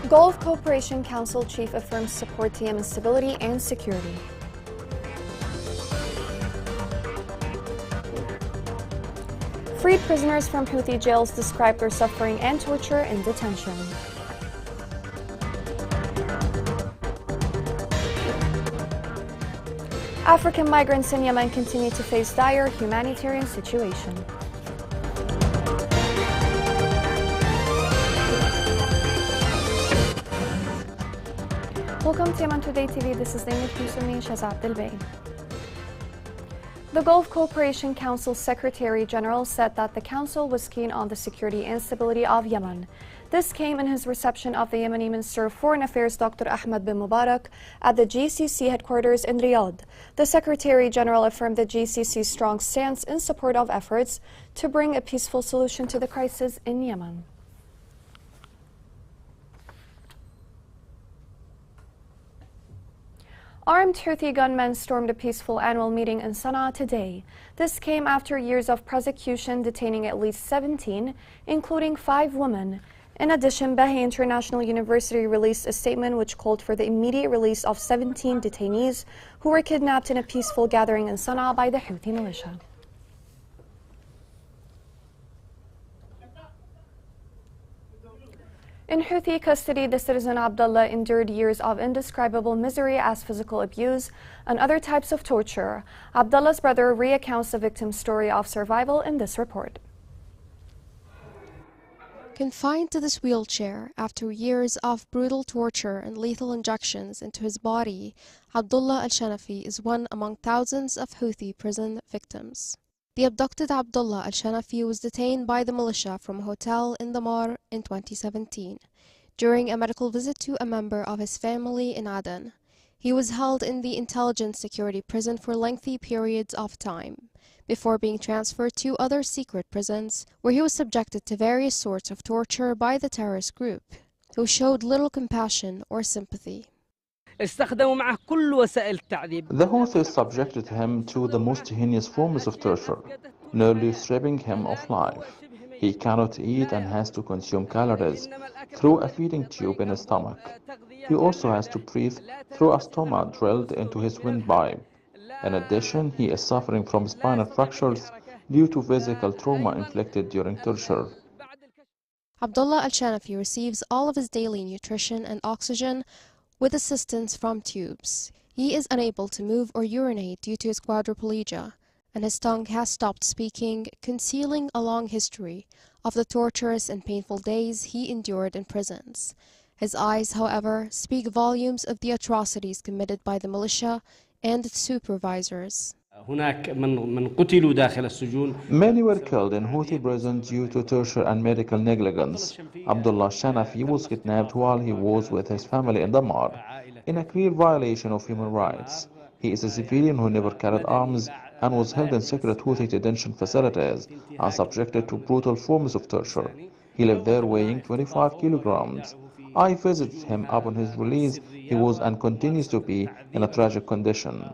Gulf Cooperation Council chief affirms support to Yemen's stability and security. Freed prisoners from Houthi jails describe their suffering and torture in detention. African migrants in Yemen continue to face dire humanitarian situation. Welcome to Yemen Today TV. This is Naimah Husseini Shazad Dilbey. The Gulf Cooperation Council Secretary General said that the Council was keen on the security and stability of Yemen. This came in his reception of the Yemeni Minister of Foreign Affairs Dr. Ahmed bin Mubarak at the GCC headquarters in Riyadh. The Secretary General affirmed the GCC's strong stance in support of efforts to bring a peaceful solution to the crisis in Yemen. Armed Houthi gunmen stormed a peaceful annual meeting in Sana'a today. This came after years of prosecution detaining at least 17, including 5 women. In addition, Bahia International University released a statement which called for the immediate release of 17 detainees who were kidnapped in a peaceful gathering in Sana'a by the Houthi militia. In Houthi custody, the citizen Abdullah endured years of indescribable misery as physical abuse and other types of torture. Abdullah's brother recounts the victim's story of survival in this report. Confined to this wheelchair after years of brutal torture and lethal injections into his body, Abdullah al-Shanafi is one among thousands of Houthi prison victims. The abducted Abdullah al-Shanafi was detained by the militia from a hotel in Damar in 2017 during a medical visit to a member of his family in Aden. He was held in the intelligence security prison for lengthy periods of time before being transferred to other secret prisons where he was subjected to various sorts of torture by the terrorist group, who showed little compassion or sympathy. The Houthis subjected him to the most heinous forms of torture, nearly stripping him of life. He cannot eat and has to consume calories through a feeding tube in his stomach. He also has to breathe through a stoma drilled into his windpipe. In addition, he is suffering from spinal fractures due to physical trauma inflicted during torture. Abdullah al-Shanafi receives all of his daily nutrition and oxygen with assistance from tubes. He is unable to move or urinate due to his quadriplegia, and his tongue has stopped speaking, concealing a long history of the torturous and painful days he endured in prisons. His eyes, however, speak volumes of the atrocities committed by the militia and its supervisors. Many were killed in Houthi prisons due to torture and medical negligence. Abdullah Shanafi was kidnapped while he was with his family in Damar, in a clear violation of human rights. He is a civilian who never carried arms and was held in secret Houthi detention facilities and subjected to brutal forms of torture. He lived there weighing 25 kilograms. I visited him upon his release. He was and continues to be in a tragic condition.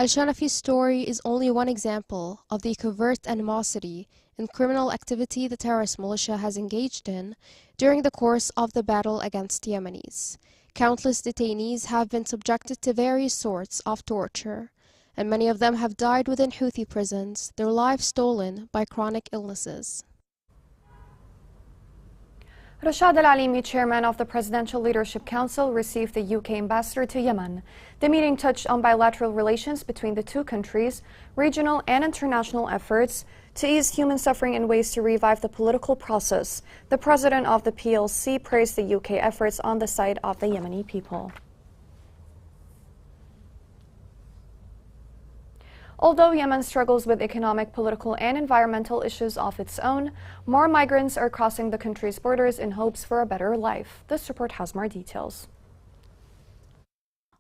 Al-Shanafi's story is only one example of the covert animosity and criminal activity the terrorist militia has engaged in during the course of the battle against Yemenis. Countless detainees have been subjected to various sorts of torture, and many of them have died within Houthi prisons, their lives stolen by chronic illnesses. Rashad Al-Alimi, chairman of the Presidential Leadership Council, received the UK ambassador to Yemen. The meeting touched on bilateral relations between the two countries, regional and international efforts to ease human suffering and ways to revive the political process. The president of the PLC praised the UK efforts on the side of the Yemeni people. Although Yemen struggles with economic, political, and environmental issues of its own, more migrants are crossing the country's borders in hopes for a better life. This report has more details.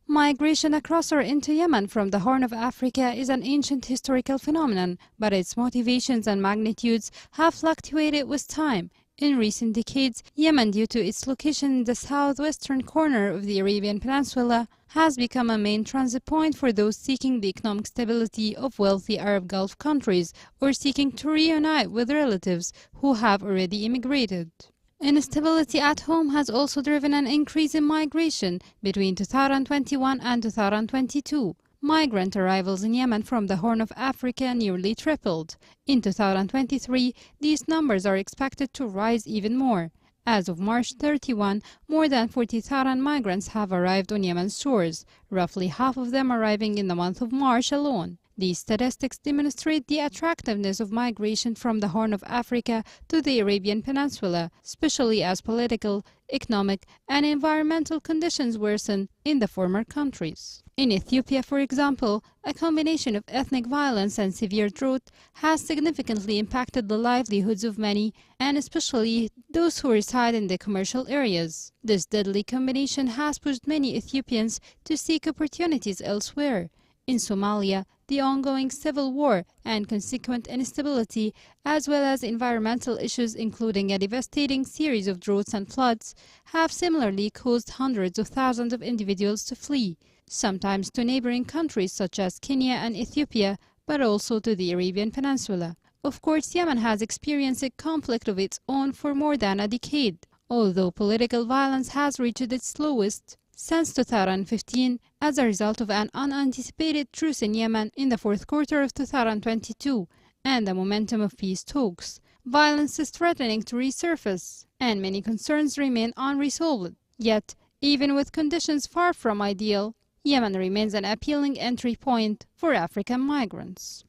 Migration across or into Yemen from the Horn of Africa is an ancient historical phenomenon, but its motivations and magnitudes have fluctuated with time. In recent decades, Yemen, due to its location in the southwestern corner of the Arabian Peninsula, has become a main transit point for those seeking the economic stability of wealthy Arab Gulf countries or seeking to reunite with relatives who have already immigrated. Instability at home has also driven an increase in migration between 2021 and 2022. Migrant arrivals in Yemen from the Horn of Africa nearly tripled. In 2023, these numbers are expected to rise even more. As of March 31, more than 40,000 migrants have arrived on Yemen's shores, roughly half of them arriving in the month of March alone. These statistics demonstrate the attractiveness of migration from the Horn of Africa to the Arabian Peninsula, especially as political, economic, and environmental conditions worsen in the former countries. In Ethiopia, for example, a combination of ethnic violence and severe drought has significantly impacted the livelihoods of many, and especially those who reside in the commercial areas. This deadly combination has pushed many Ethiopians to seek opportunities elsewhere. In Somalia, the ongoing civil war and consequent instability, as well as environmental issues including a devastating series of droughts and floods, have similarly caused hundreds of thousands of individuals to flee, sometimes to neighboring countries such as Kenya and Ethiopia, but also to the Arabian Peninsula. Of course, Yemen has experienced a conflict of its own for more than a decade, although political violence has reached its lowest since 2015 as a result of an unanticipated truce in Yemen in the fourth quarter of 2022 and the momentum of peace talks. Violence is threatening to resurface, and many concerns remain unresolved. Yet, even with conditions far from ideal, Yemen remains an appealing entry point for African migrants.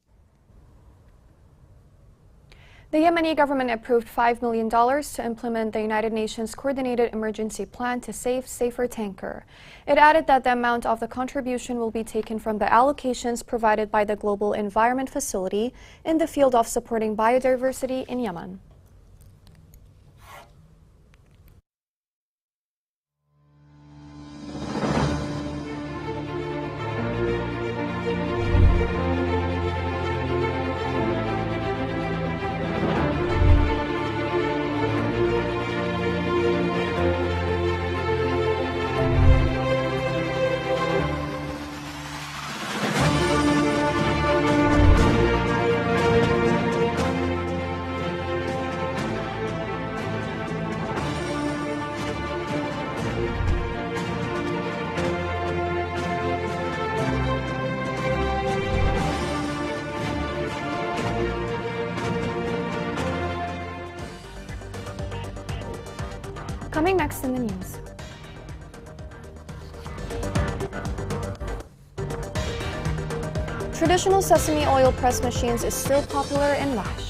The Yemeni government approved $5 million to implement the United Nations Coordinated Emergency Plan to save safer tanker. It added that the amount of the contribution will be taken from the allocations provided by the Global Environment Facility in the field of supporting biodiversity in Yemen. Coming next in the news. Traditional sesame oil press machines is still popular in Lash.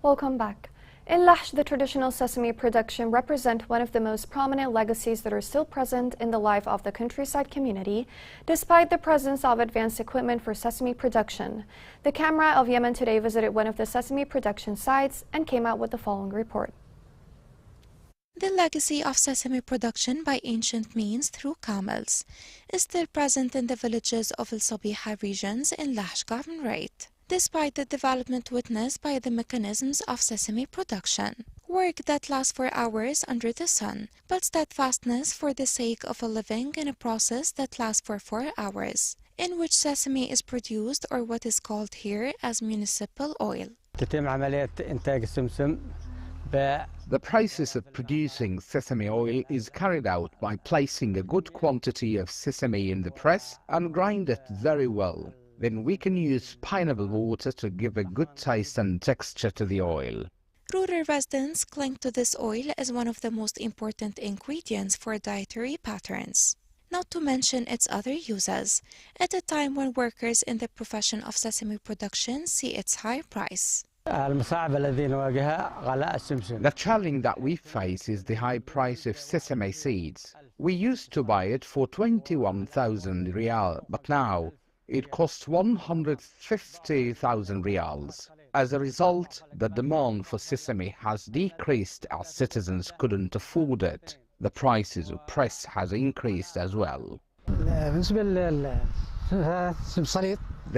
Welcome back. In Lash, the traditional sesame production represent one of the most prominent legacies that are still present in the life of the countryside community, despite the presence of advanced equipment for sesame production. The camera of Yemen Today visited one of the sesame production sites and came out with the following report. The legacy of sesame production by ancient means through camels is still present in the villages of El Sabiha regions in Lash Governorate, despite the development witnessed by the mechanisms of sesame production. Work that lasts for hours under the sun, but steadfastness for the sake of a living in a process that lasts for 4 hours. in which sesame is produced, or what is called here as municipal oil. The process of producing sesame oil is carried out by placing a good quantity of sesame in the press and grind it very well. Then we can use pineapple water to give a good taste and texture to the oil. Rural residents cling to this oil as one of the most important ingredients for dietary patterns, not to mention its other uses, at a time when workers in the profession of sesame production see its high price. The challenge that we face is the high price of sesame seeds. We used to buy it for 21,000 riyal, but now it costs 150,000 riyals. As a result, the demand for sesame has decreased as citizens couldn't afford it. The prices of press has increased as well. There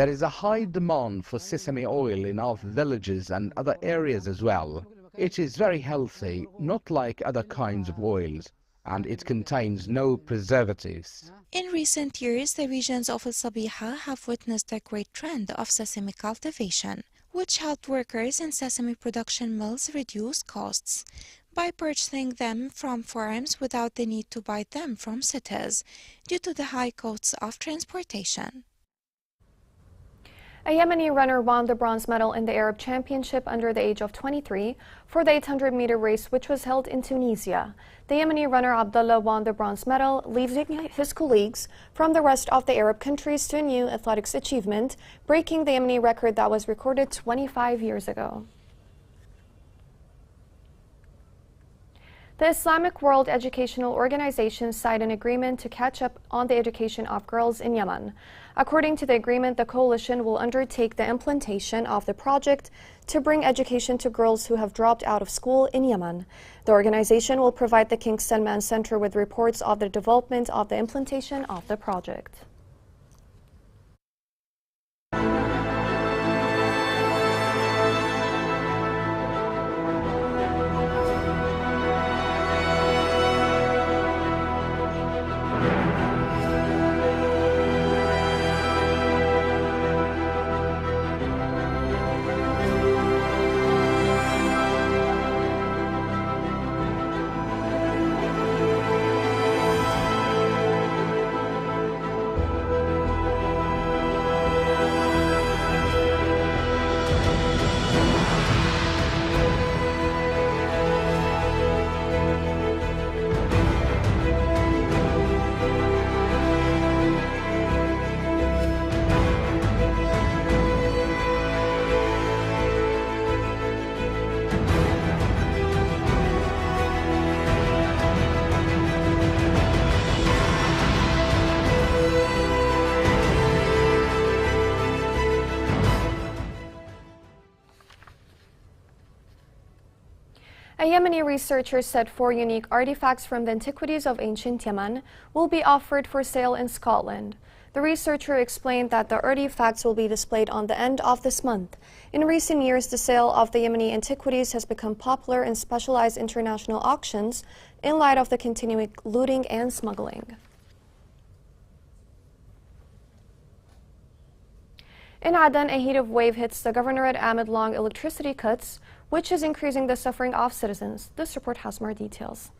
is a high demand for sesame oil in our villages and other areas as well. It is very healthy, not like other kinds of oils, and it contains no preservatives. In recent years, the regions of Al Sabiha have witnessed a great trend of sesame cultivation, which helped workers in sesame production mills reduce costs by purchasing them from farms without the need to buy them from cities due to the high costs of transportation. A Yemeni runner won the bronze medal in the Arab Championship under the age of 23 for the 800-meter race, which was held in Tunisia. The Yemeni runner Abdullah won the bronze medal, leading his colleagues from the rest of the Arab countries to a new athletics achievement, breaking the Yemeni record that was recorded 25 years ago. The Islamic World Educational Organization signed an agreement to catch up on the education of girls in Yemen. According to the agreement, the coalition will undertake the implementation of the project to bring education to girls who have dropped out of school in Yemen. The organization will provide the King Salman Center with reports of the development of the implementation of the project. A Yemeni researcher said 4 unique artifacts from the antiquities of ancient Yemen will be offered for sale in Scotland. The researcher explained that the artifacts will be displayed on the end of this month. In recent years, the sale of the Yemeni antiquities has become popular in specialized international auctions in light of the continuing looting and smuggling. In Aden, a heat wave hits the governorate amid long electricity cuts, which is increasing the suffering of citizens. This report has more details.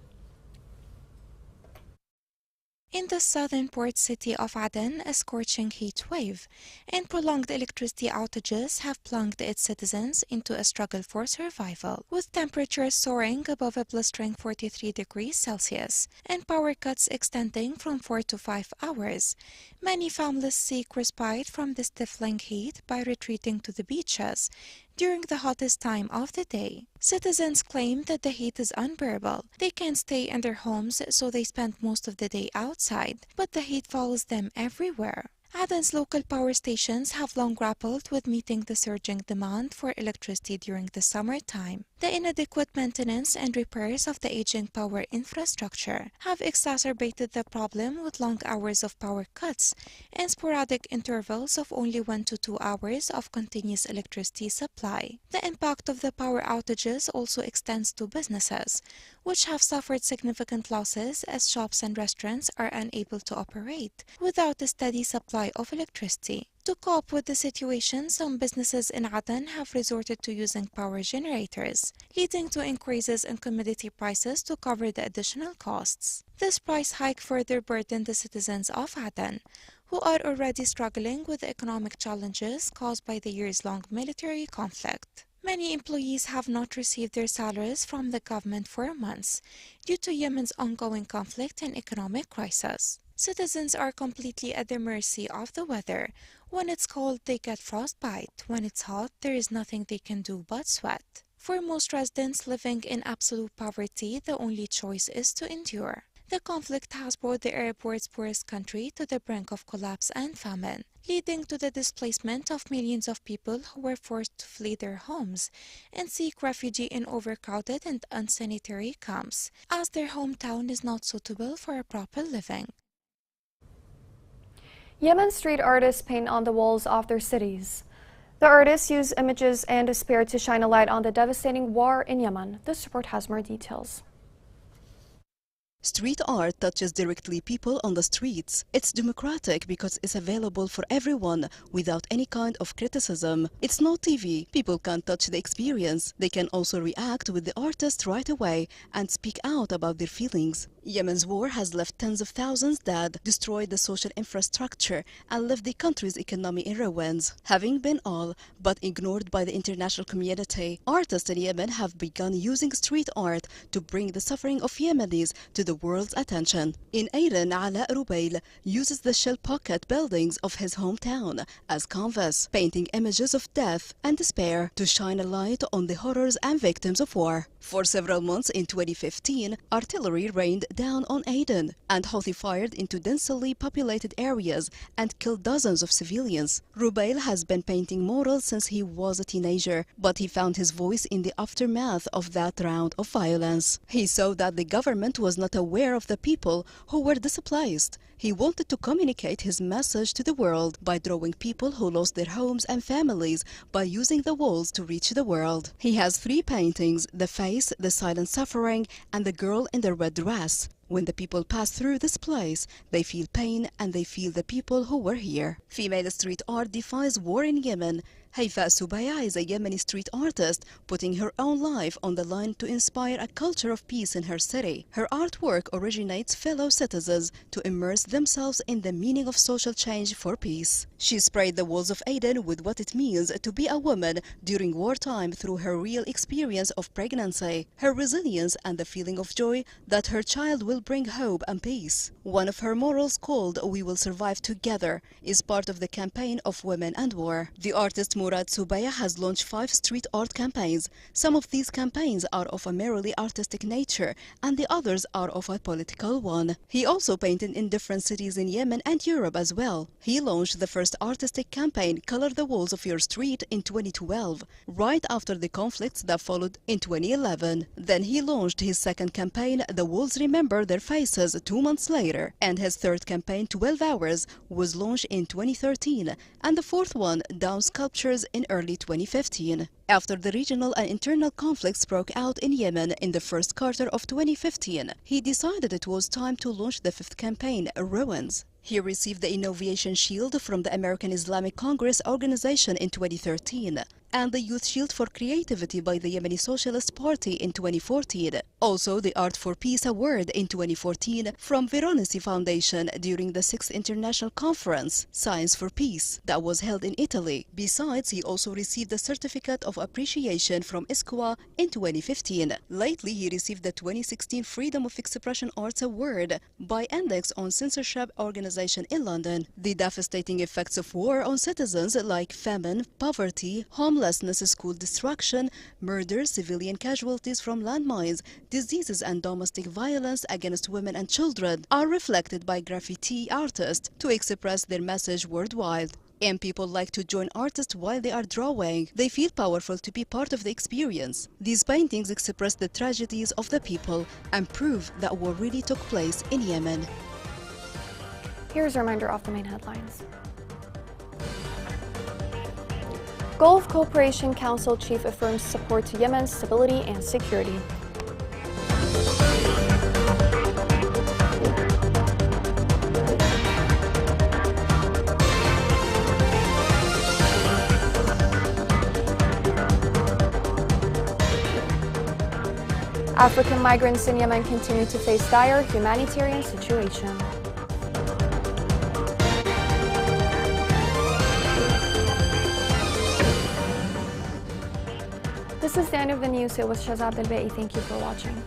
In the southern port city of Aden, a scorching heat wave and prolonged electricity outages have plunged its citizens into a struggle for survival, with temperatures soaring above a blistering 43 degrees Celsius and power cuts extending from 4 to 5 hours. Many families seek respite from the stifling heat by retreating to the beaches during the hottest time of the day. Citizens claim that the heat is unbearable. They can't stay in their homes, so they spend most of the day outside, but the heat follows them everywhere. Aden's local power stations have long grappled with meeting the surging demand for electricity during the summertime. The inadequate maintenance and repairs of the aging power infrastructure have exacerbated the problem with long hours of power cuts and sporadic intervals of only 1 to 2 hours of continuous electricity supply. The impact of the power outages also extends to businesses, which have suffered significant losses as shops and restaurants are unable to operate without a steady supply supply of electricity. To cope with the situation, some businesses in Aden have resorted to using power generators, leading to increases in commodity prices to cover the additional costs. This price hike further burdened the citizens of Aden, who are already struggling with the economic challenges caused by the years-long military conflict. Many employees have not received their salaries from the government for months due to Yemen's ongoing conflict and economic crisis. Citizens are completely at the mercy of the weather. When it's cold, they get frostbite. When it's hot, there is nothing they can do but sweat. For most residents living in absolute poverty, the only choice is to endure. The conflict has brought the Arab world's poorest country to the brink of collapse and famine, leading to the displacement of millions of people who were forced to flee their homes and seek refuge in overcrowded and unsanitary camps, as their hometown is not suitable for a proper living. Yemen street artists paint on the walls of their cities. The artists use images and despair to shine a light on the devastating war in Yemen. This report has more details. Street art touches directly people on the streets. It's democratic because it's available for everyone without any kind of criticism. It's not TV. People can't touch the experience. They can also react with the artist right away and speak out about their feelings. Yemen's war has left tens of thousands dead, destroyed the social infrastructure, and left the country's economy in ruins. Having been all but ignored by the international community, artists in Yemen have begun using street art to bring the suffering of Yemenis to the world's attention. In Aden, Ala Rubail uses the shell pocket buildings of his hometown as canvas, painting images of death and despair to shine a light on the horrors and victims of war. For several months in 2015, artillery rained down on Aden, and Houthi fired into densely populated areas and killed dozens of civilians. Rubail has been painting murals since he was a teenager, but he found his voice in the aftermath of that round of violence. He saw that the government was not aware of the people who were displaced. He wanted to communicate his message to the world by drawing people who lost their homes and families by using the walls to reach the world. He has 3 paintings: the face, the silent suffering, and the girl in the red dress. When the people pass through this place, they feel pain and they feel the people who were here. Female street art defies war in Yemen. Haifa Subaya is a Yemeni street artist, putting her own life on the line to inspire a culture of peace in her city. Her artwork originates fellow citizens to immerse themselves in the meaning of social change for peace. She sprayed the walls of Aden with what it means to be a woman during wartime through her real experience of pregnancy, her resilience, and the feeling of joy that her child will bring hope and peace. One of her murals, called "We Will Survive Together," is part of the campaign of Women and War. The artist Murad Subaya has launched 5 street art campaigns. Some of these campaigns are of a merely artistic nature, and the others are of a political one. He also painted in different cities in Yemen and Europe as well. He launched the first artistic campaign, "Color the Walls of Your Street," in 2012, right after the conflicts that followed in 2011. Then he launched his second campaign, "The Walls Remember Their Faces," 2 months later, and his third campaign, "12 Hours," was launched in 2013, and the fourth one, "Down Sculptures," in early 2015. After the regional and internal conflicts broke out in Yemen in the first quarter of 2015, he decided it was time to launch the 5th campaign, "Ruins." He received the Innovation Shield from the American Islamic Congress organization in 2013 and the Youth Shield for Creativity by the Yemeni Socialist Party in 2014. Also, the Art for Peace Award in 2014 from Veronesi Foundation during the 6th International Conference, Science for Peace, that was held in Italy. Besides, he also received the Certificate of Appreciation from ISCWA in 2015. Lately, he received the 2016 Freedom of Expression Arts Award by Index on Censorship organization in London. The devastating effects of war on citizens, like famine, poverty, homelessness, school destruction, murder, civilian casualties from landmines, diseases, and domestic violence against women and children, are reflected by graffiti artists to express their message worldwide. And people like to join artists while they are drawing. They feel powerful to be part of the experience. These paintings express the tragedies of the people and prove that war really took place in Yemen. Here's a reminder of the main headlines. Gulf Cooperation Council chief affirms support to Yemen's stability and security. African migrants in Yemen continue to face dire humanitarian situation. This is the end of the news. It was Shazad Al-Bai. Thank you for watching.